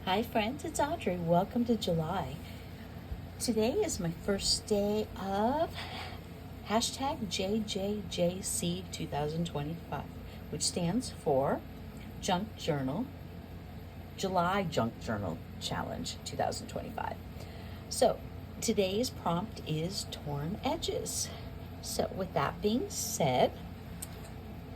Hi friends, it's Audrey. Welcome to July. Today is my first day of hashtag JJJC 2025, which stands for Junk Journal, July Junk Journal Challenge 2025. So today's prompt is torn edges. So with that being said,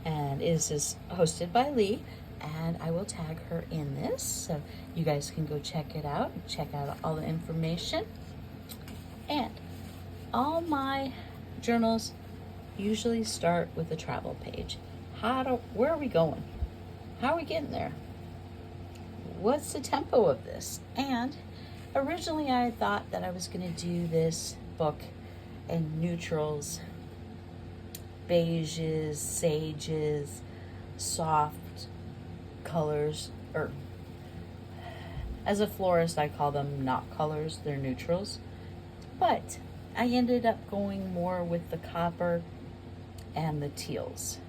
and this is hosted by Lee, and I will tag her in this so you guys can go check it out and check out all the information. And all my journals usually start with a travel page. Where are we going? How are we getting there? What's the tempo of this? And originally I thought that I was going to do this book in neutrals, beiges, sages, soft colors, or as a florist I call them not colors, they're neutrals. But I ended up going more with the copper and the teals.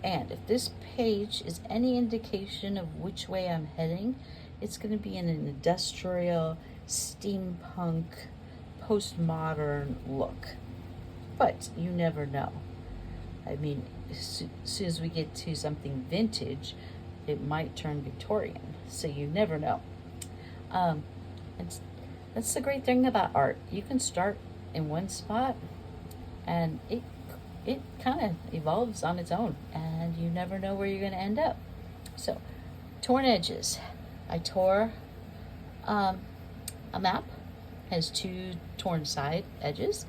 And if this page is any indication of which way I'm heading, it's going to be in an industrial, steampunk, postmodern look. But you never know. I mean, as soon as we get to something vintage, it might turn Victorian. So you never know. That's the great thing about art. You can start in one spot, and it kind of evolves on its own, and you never know where you're going to end up. So, torn edges. I tore a map, has two torn side edges,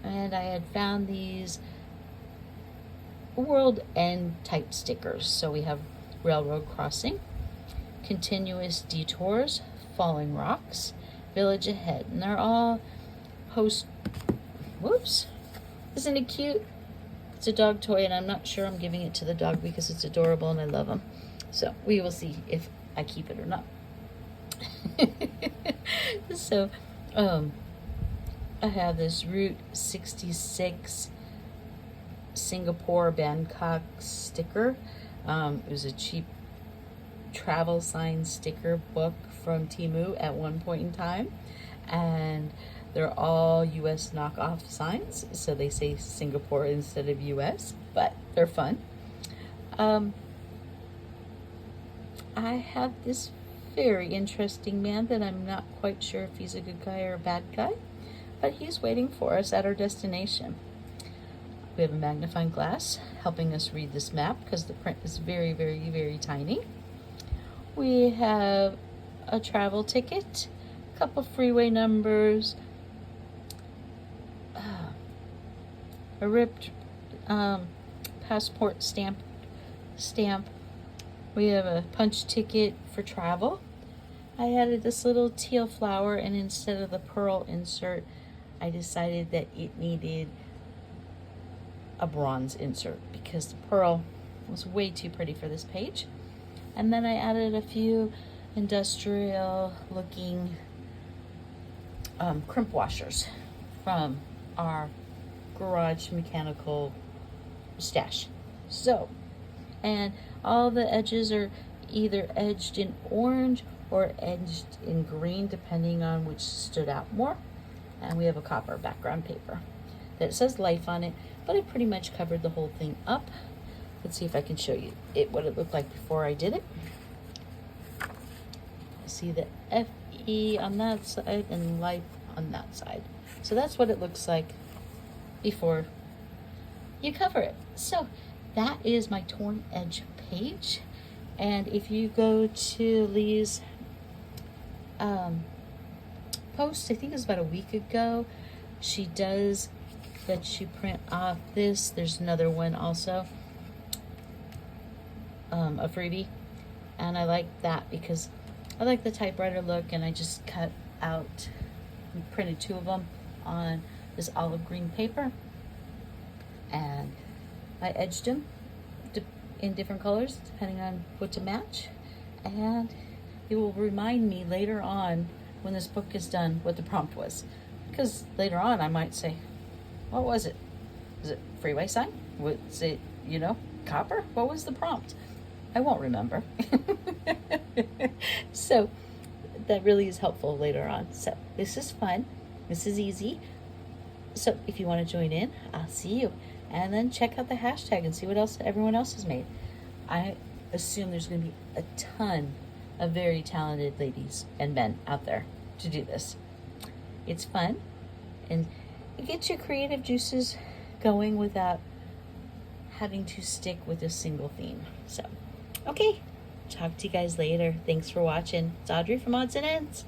and I had found these world end type stickers. So we have railroad crossing, continuous detours, falling rocks, village ahead, and they're all whoops, isn't it cute? It's a dog toy, and I'm not sure I'm giving it to the dog because it's adorable and I love him. So we will see if I keep it or not. So I have this Route 66 Singapore Bangkok sticker. It was a cheap travel sign sticker book from Temu at one point in time, and they're all US knockoff signs, so they say Singapore instead of US, but they're fun. I have this very interesting man that I'm not quite sure if he's a good guy or a bad guy, but he's waiting for us at our destination. We have a magnifying glass helping us read this map because the print is very, very, very tiny. We have a travel ticket, a couple freeway numbers, a ripped passport stamp. We have a punch ticket for travel. I added this little teal flower, and instead of the pearl insert, I decided that it needed a bronze insert because the pearl was way too pretty for this page. And then I added a few industrial looking crimp washers from our garage mechanical stash. So, and all the edges are either edged in orange or edged in green, depending on which stood out more. And we have a copper background paper that says life on it, but I pretty much covered the whole thing up. Let's see if I can show you what it looked like before I did it. See the FE on that side and life on that side. So that's what it looks like before you cover it. So that is my torn edge page. And if you go to Lee's post, I think it was about a week ago, she does let you print off this. There's another one also, a freebie, and I like that because I like the typewriter look, and I just cut out and printed two of them on this olive green paper, and I edged them in different colors depending on what to match, and it will remind me later on when this book is done what the prompt was, because later on I might say, what was it? Was it freeway sign? Was it, copper? What was the prompt? I won't remember. So that really is helpful later on. So this is fun. This is easy. So if you want to join in, I'll see you. And then check out the hashtag and see what else everyone else has made. I assume there's going to be a ton of very talented ladies and men out there to do this. It's fun, and it gets your creative juices going without having to stick with a single theme. So, okay, talk to you guys later. Thanks for watching. It's Audrey from Odds and Ends.